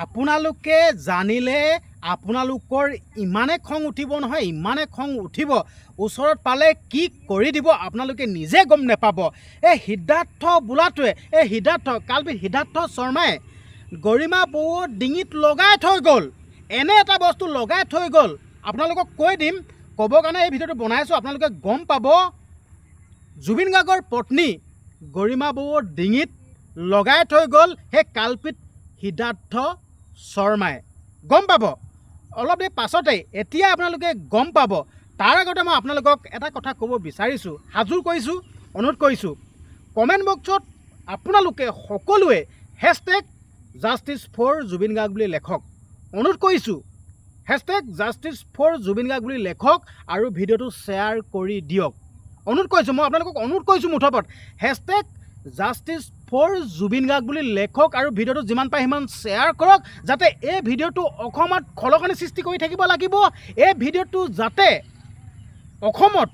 আপোনালোকে জানিলে আপোনালোকৰ ইমানে খং উঠিব নহয়, ইমানে খং উঠিব, ওচৰত পালে কি কৰি দিব আপোনালোকে নিজে গম নেপাব। এই সিদ্ধাৰ্থ বোলাটোৱে, এই সিদ্ধাৰ্থ কালবিদ সিদ্ধাৰ্থ শৰ্মাই গৰিমা বৰুৱাৰ ডিঙিত লগাই থৈ গ'ল। এনে এটা বস্তু লগাই থৈ গ'ল, আপোনালোকক কৈ দিম, ক'বৰ কাৰণে এই ভিডিঅ'টো বনাইছোঁ, আপোনালোকে গম পাব। জুবিন গাৰ্গৰ পত্নী গৰিমা বৰুৱাৰ ডিঙিত লগাই থৈ গ'ল সেই কালপিত সিদ্ধাৰ্থ শৰ্মাই। গম পাব অলপ দেৰি পাছতেই, এতিয়া আপোনালোকে গম পাব। তাৰ আগতে মই আপোনালোকক এটা কথা ক'ব বিচাৰিছোঁ, হাজুৰ কৰিছোঁ, অনুৰোধ কৰিছোঁ, কমেণ্ট বক্সত আপোনালোকে সকলোৱে hashtag justice for Zubeen Garg বুলি লেখক। অনুৰোধ কৰিছোঁ, hashtag justice for Zubeen Garg বুলি লেখক আৰু ভিডিঅ'টো শ্বেয়াৰ কৰি দিয়ক। অনুৰোধ কৰিছোঁ, মই আপোনালোকক অনুৰোধ কৰিছোঁ মুঠপত hashtag justice for Zubeen Garg বুলি লেখক আৰু ভিডিঅ'টো যিমান পাৰে সিমান শ্বেয়াৰ কৰক, যাতে এই ভিডিঅ'টো অসমত খলকনি সৃষ্টি কৰি থাকিব লাগিব। এই ভিডিঅ'টো যাতে অসমত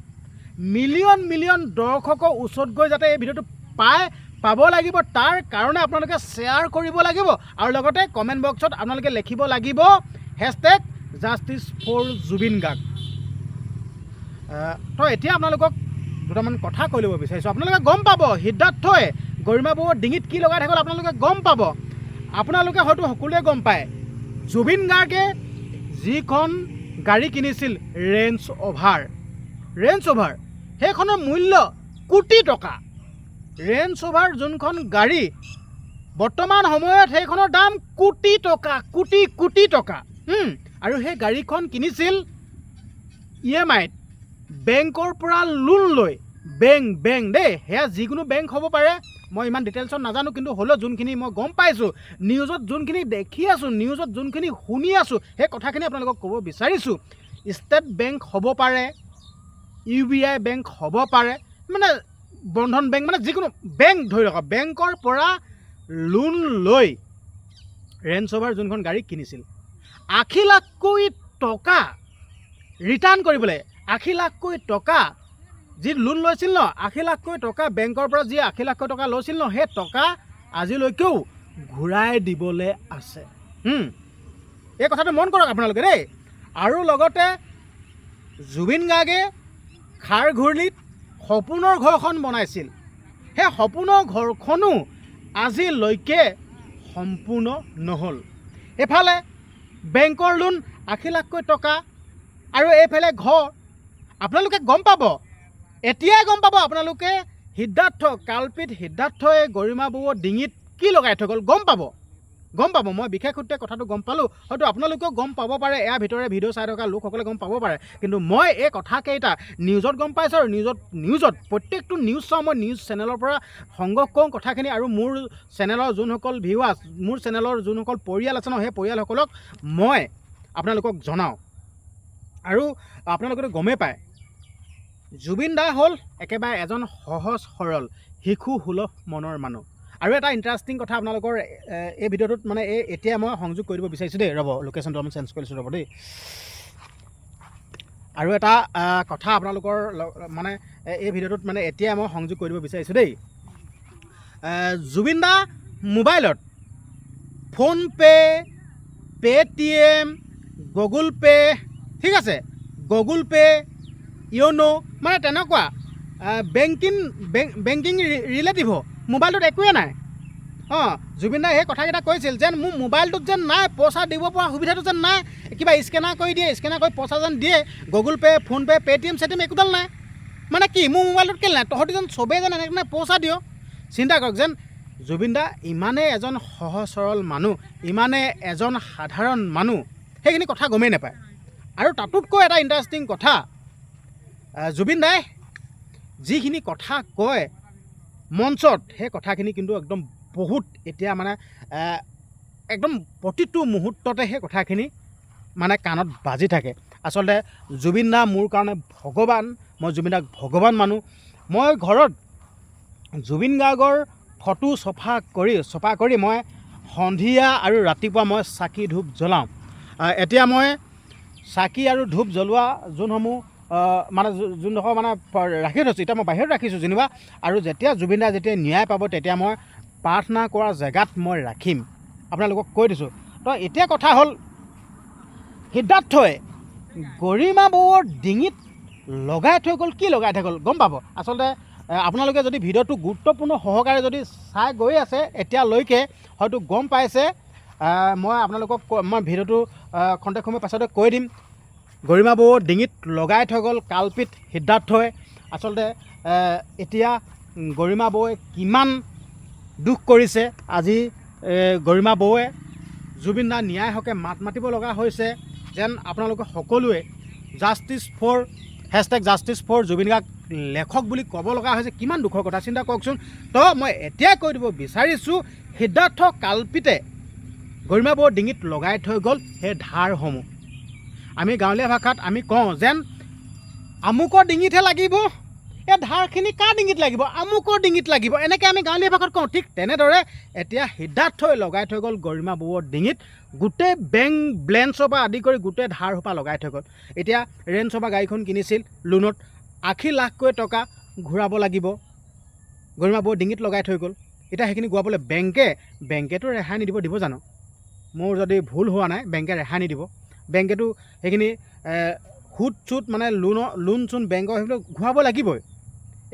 মিলিয়ন মিলিয়ন দৰ্শকৰ ওচৰত গৈ যাতে এই ভিডিঅ'টো পাব লাগিব, তাৰ কাৰণে আপোনালোকে শ্বেয়াৰ কৰিব লাগিব আৰু লগতে কমেণ্ট বক্সত আপোনালোকে লিখিব লাগিব hashtag justice for Zubeen Garg. তো এতিয়া আপোনালোকক দুটামান কথা কৈ ল'ব বিচাৰিছোঁ। আপোনালোকে গম পাব সিদ্ধাৰ্থই গৰিমা বৰুৱাৰ ডিঙিত কি লগাই থাকিল, আপোনালোকে গম পাব। আপোনালোকে হয়তো সকলোৱে গম পায়, জুবিন গাৰ্গে যিখন গাড়ী কিনিছিল ৰেঞ্জ অভাৰ, সেইখনৰ মূল্য কোটি টকা। ৰেঞ্জ অভাৰ যোনখন গাড়ী বৰ্তমান সময়ত সেইখনৰ দাম কোটি টকা, কোটি টকা। আৰু সেই গাড়ীখন কিনিছিল EMIত, বেংকৰ পৰা লোন লৈ। বেংক দেই, সেয়া যিকোনো বেংক হ'ব পাৰে, মই ইমান ডিটেইলছত নাজানো, কিন্তু হ'লেও যোনখিনি মই গম পাইছোঁ, নিউজত যোনখিনি দেখি আছোঁ, নিউজত যোনখিনি শুনি আছোঁ, সেই কথাখিনি আপোনালোকক ক'ব বিচাৰিছোঁ। ষ্টেট বেংক হ'ব পাৰে, UBI বেংক হ'ব পাৰে, মানে বন্ধন বেংক, মানে যিকোনো বেংক ধৰি ৰাখক, বেংকৰ পৰা লোন লৈ ৰেঞ্জ অভাৰ যোনখন গাড়ী কিনিছিল, 80 লাখকৈ টকা ৰিটাৰ্ণ কৰিবলৈ, 80 লাখকৈ টকা যি লোন লৈছিল ন, 80 লাখকৈ টকা বেংকৰ পৰা যি 80 লাখকৈ টকা লৈছিল ন, সেই টকা আজিলৈকেও ঘূৰাই দিবলৈ আছে। এই কথাটো মন কৰক আপোনালোকে দেই। আৰু লগতে জুবিন গাৰ্গে খাৰঘূলিত সপোনৰ ঘৰখন বনাইছিল, সেই সপোনৰ ঘৰখনো আজিলৈকে সম্পূৰ্ণ নহ'ল। এফালে বেংকৰ লোন 80 লাখকৈ টকা আৰু এইফালে ঘৰ। আপোনালোকে গম পাব, এতিয়াই গম পাব আপোনালোকে কালপিত সিদ্ধাৰ্থই গৰিমা বৰুৱাৰ ডিঙিত কি লগাই থৈ গ'ল। গম পাব। মই বিশেষ সূত্ৰে কথাটো গম পালোঁ, হয়তো আপোনালোকেও গম পাব পাৰে, ইয়াৰ ভিতৰে ভিডিঅ' চাই থকা লোকসকলে গম পাব পাৰে, কিন্তু মই এই কথাকেইটা নিউজত গম পাইছোঁ আৰু নিউজত প্ৰত্যেকটো নিউজ চাওঁ মই, নিউজ চেনেলৰ পৰা সংগ্ৰহ কৰোঁ কথাখিনি, আৰু মোৰ চেনেলৰ যোনসকল ভিউৱাৰ্ছ, মোৰ চেনেলৰ যোনসকল পৰিয়াল আছে ন, সেই পৰিয়ালসকলক মই আপোনালোকক জনাওঁ। আৰু আপোনালোকেতো গমেই পায়, জুবিন দা হ'ল একেবাৰে এজন সহজ সৰল শিশু সুলভ মনৰ মানুহ। আৰু এটা ইণ্টাৰেষ্টিং কথা আপোনালোকৰ এই ভিডিঅ'টোত মানে এতিয়া মই সংযোগ কৰি দিব বিচাৰিছোঁ দেই, ৰ'ব লোকেশ্যনটো আমি চেঞ্জ কৰিছোঁ, ৰ'ব দেই। আৰু এটা কথা আপোনালোকৰ মানে এই ভিডিঅ'টোত মানে এতিয়া মই সংযোগ কৰি দিব বিচাৰিছোঁ দেই। জুবিন দা মোবাইলত ফোনপে', পে'টিএম, গুগল পে', ঠিক আছে, গুগল পে', য়োনো, মানে তেনেকুৱা বেংকিং ৰিলেটিভ মোবাইলটোত একোৱে নাই। জুবিন দাই সেই কথাকেইটা কৈছিল, যেন মোৰ মোবাইলটোত যেন নাই, পইচা দিব পৰা সুবিধাটো যেন নাই, কিবা স্কেনাৰ কৰি দিয়ে, স্কেনাৰ কৰি পইচা যেন দিয়ে, গুগল পে', ফোনপে', পে'টিএম একোডাল নাই। মানে কি মোৰ মোবাইলটোত কেলৈ নাই, তহঁতি যেন চবেই যেন এনেকৈ পইচা দিয়। চিন্তা কৰক, যেন জুবিন দা ইমানেই এজন সহজ সৰল মানুহ, ইমানে এজন সাধাৰণ মানুহ, সেইখিনি কথা গমেই নাপায়। আৰু তাতোতকৈ এটা ইণ্টাৰেষ্টিং কথা, জুবিন দাই যিখিনি কথা কয় মঞ্চত, সেই কথাখিনি কিন্তু একদম বহুত এতিয়া মানে একদম প্ৰতিটো মুহূৰ্ততে সেই কথাখিনি মানে কাণত বাজি থাকে। আচলতে জুবিন দা মোৰ কাৰণে ভগৱান, মই জুবিন দাক ভগৱান মানোঁ। মই ঘৰত জুবিন গাৰ্গৰ ফটো চফা কৰি মই সন্ধিয়া আৰু ৰাতিপুৱা মই চাকি ধূপ জ্বলাওঁ। এতিয়া মই চাকি আৰু ধূপ জ্বলোৱা যোনসমূহ মানে যোনডোখৰ মানে ৰাখি থৈছোঁ, এতিয়া মই বাহিৰত ৰাখিছোঁ যেনিবা, আৰু যেতিয়া জুবিন দা যেতিয়া ন্যায় পাব তেতিয়া মই প্ৰাৰ্থনা কৰা জেগাত মই ৰাখিম। আপোনালোকক কৈ দিছোঁ, তো এতিয়া কথা হ'ল সিদ্ধাৰ্থই গৰিমা বৌৰ ডিঙিত লগাই থৈ গ'ল। কি লগাই থৈ গ'ল গম পাব। আচলতে আপোনালোকে যদি ভিডিঅ'টো গুৰুত্বপূৰ্ণ সহকাৰে যদি চাই গৈ আছে এতিয়ালৈকে হয়তো গম পাইছে। মই আপোনালোকক মই ভিডিঅ'টো খন্তেক সময় পাছতে কৈ দিম। গৰিমা বৌৰ ডিঙিত লগাই থৈ গ'ল কালপিত সিদ্ধাৰ্থই। আচলতে এতিয়া গৰিমা বৌৱে কিমান দুখ কৰিছে। আজি গৰিমা বৌৱে জুবিন দাৰ ন্যায় হকে মাত মাতিব লগা হৈছে যেন আপোনালোকে সকলোৱে justice for #justice for Zubeen Garg লেখক বুলি ক'ব লগা হৈছে। কিমান দুখৰ কথা চিন্তা কৰকচোন। তো মই এতিয়াই কৈ দিব বিচাৰিছোঁ সিদ্ধাৰ্থ কালপিতে গৰিমা বৌৰ ডিঙিত লগাই থৈ গ'ল সেই ধাৰসমূহ। আমি গাঁৱলীয়া ভাষাত আমি কওঁ যেন আমুকৰ ডিঙিতহে লাগিব, এই ধাৰখিনি কাৰ ডিঙিত লাগিব, আমুকৰ ডিঙিত লাগিব, এনেকৈ আমি গাঁৱলীয়া ভাষাত কওঁ। ঠিক তেনেদৰে এতিয়া সিদ্ধাৰ্থই লগাই থৈ গ'ল গৰিমা বৌৰ ডিঙিত গোটেই বেংক বেলেঞ্চৰ পৰা আদি কৰি গোটেই ধাৰ সোপা লগাই থৈ গ'ল। এতিয়া ৰেঞ্জ ৰভাৰ গাড়ীখন কিনিছিল লোনত 80 লাখকৈ টকা ঘূৰাব লাগিব, গৰিমা বৌৰ ডিঙিত লগাই থৈ গ'ল। এতিয়া সেইখিনি ঘূৰাবলৈ বেংকেতো ৰেহাই নিদিব, দিব জানো? মোৰ যদি ভুল হোৱা নাই বেংকে ৰেহাই নিদিব। বেংকেতো সেইখিনি সুদ চুদ মানে লোন চোন বেংকৰ সেইবিলাক ঘূৰাব লাগিবই।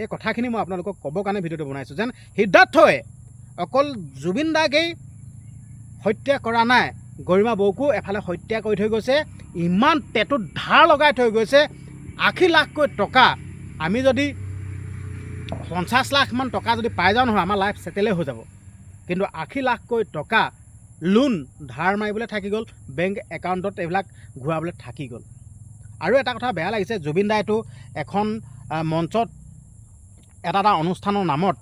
এই কথাখিনি মই আপোনালোকক ক'বৰ কাৰণে ভিডিঅ'টো বনাইছোঁ যেন সিদ্ধাৰ্থই অকল জুবিন দাকেই হত্যা কৰা নাই, গৰিমা বৌকো এফালে হত্যা কৰি থৈ গৈছে। ইমান টেটুত ধাৰ লগাই থৈ গৈছে 80 লাখকৈ টকা। আমি যদি 50 লাখমান টকা যদি পাই যাওঁ নহয় আমাৰ লাইফ ছেটেলে হৈ যাব। কিন্তু 80 লাখকৈ টকা লোন ধাৰ মাৰিবলৈ থাকি গ'ল, বেংক একাউণ্টত এইবিলাক ঘূৰাবলৈ থাকি গ'ল। আৰু এটা কথা বেয়া লাগিছে, জুবিন দাইটো এখন মঞ্চত এটা অনুষ্ঠানৰ নামত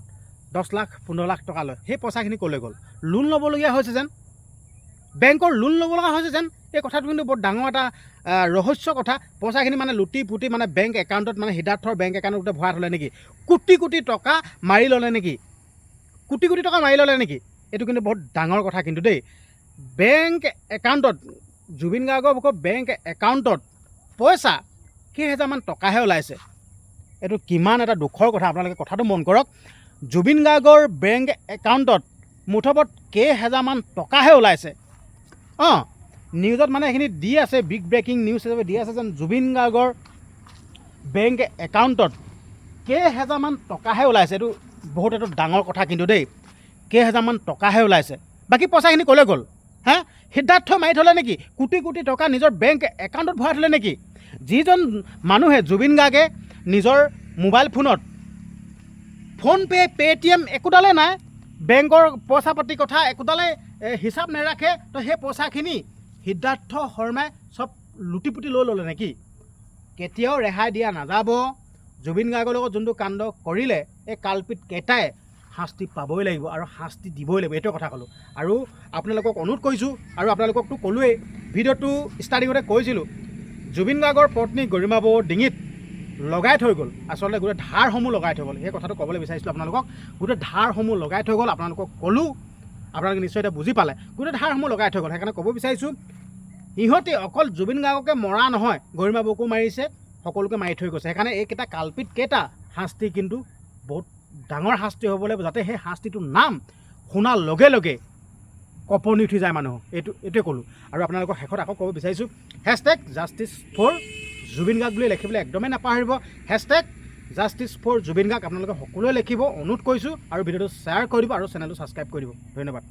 10 লাখ 15 লাখ টকা লয়। সেই পইচাখিনি ক'লৈ গ'ল? লোন ল'বলগীয়া হৈছে যেন, বেংকৰ লোন ল'ব লগা হৈছে যেন। এই কথাটো কিন্তু বৰ ডাঙৰ এটা ৰহস্য কথা। পইচাখিনি মানে লুটি পুটি মানে বেংক একাউণ্টত মানে সিদ্ধাৰ্থৰ বেংক একাউণ্টত ভৰাই থ'লে নেকি? কোটি কোটি টকা মাৰি ল'লে নেকি? কোটি কোটি টকা মাৰি ল'লে নেকি? এইটো কিন্তু বহুত ডাঙৰ কথা কিন্তু দেই। বেংক একাউণ্টত জুবিন গাৰ্গৰ বেংক একাউণ্টত পইচা কেইহেজাৰমান টকাহে ওলাইছে। এইটো কিমান এটা দুখৰ কথা। আপোনালোকে কথাটো মন কৰক, জুবিন গাৰ্গৰ বেংক একাউণ্টত মুঠপত কেইহেজাৰমান টকাহে ওলাইছে। নিউজত মানে এইখিনি দি আছে, বিগ ব্ৰেকিং নিউজ হিচাপে দি আছে যেন জুবিন গাৰ্গৰ বেংক একাউণ্টত কেইহেজাৰমান টকাহে ওলাইছে। এইটো বহুত এইটো ডাঙৰ কথা কিন্তু দেই, কেইহেজাৰমান টকাহে ওলাইছে। বাকী পইচাখিনি ক'লৈ গ'ল? সিদ্ধাৰ্থই মাৰি থ'লে নেকি? কোটি কোটি টকা নিজৰ বেংক একাউণ্টত ভৰাই থ'লে নেকি? যিজন মানুহে জুবিন গাৰ্গে নিজৰ মোবাইল ফোনত ফোনপে' পে'টিএম একোডালেই নাই, বেংকৰ পইচা পাতি কথা একোডালেই হিচাপ নাৰাখে, তো সেই পইচাখিনি সিদ্ধাৰ্থ শৰ্মাই চব লুটি পুটি লৈ ল'লে নেকি? কেতিয়াও ৰেহাই দিয়া নাযাব। জুবিন গাৰ্গৰ লগত যোনটো কাণ্ড কৰিলে এই কালপিত কেইটাই শাস্তি পাবই লাগিব আৰু শাস্তি দিবই লাগিব, এইটো কথা ক'লোঁ। আৰু আপোনালোকক অনুৰোধ কৰিছোঁ, আৰু আপোনালোককতো ক'লোৱেই, ভিডিঅ'টো ষ্টাৰ্টিঙতে কৈছিলোঁ, জুবিন গাৰ্গৰ পত্নী গৰিমা বৌৰ ডিঙিত লগাই থৈ গ'ল আচলতে গোটেই ধাৰসমূহ লগাই থৈ গ'ল। সেই কথাটো ক'বলৈ বিচাৰিছিলোঁ আপোনালোকক। গোটেই ধাৰসমূহ লগাই থৈ গ'ল, আপোনালোকক ক'লোঁ, আপোনালোকে নিশ্চয় এতিয়া বুজি পালে। গোটেই ধাৰসমূহ লগাই থৈ গ'ল। সেইকাৰণে ক'ব বিচাৰিছোঁ, সিহঁতে অকল জুবিন গাৰ্গকে মৰা নহয়, গৰিমা বৌকো মাৰিছে, সকলোকে মাৰি থৈ গৈছে। সেইকাৰণে এইকেইটা কালপিত কেইটা শাস্তি কিন্তু বহুত ডাঙৰ শাস্তি হ'ব লাগিব, যাতে সেই শাস্তিটোৰ নাম শুনাৰ লগে লগে কঁপনি উঠি যায় মানুহ। এইটোৱে ক'লোঁ। আৰু আপোনালোকক শেষত আকৌ ক'ব বিচাৰিছোঁ, #জাষ্টিছ ফৰ জুবিন গাৰ্গ বুলি লিখিবলৈ একদমেই নাপাহৰিব। #জাষ্টিছ ফৰ জুবিন গাৰ্গ আপোনালোকে সকলোৱে লিখিব, অনুৰোধ কৰিছোঁ। আৰু ভিডিঅ'টো শ্বেয়াৰ কৰি দিব আৰু চেনেলটো ছাবস্ক্ৰাইব কৰি দিব। ধন্যবাদ।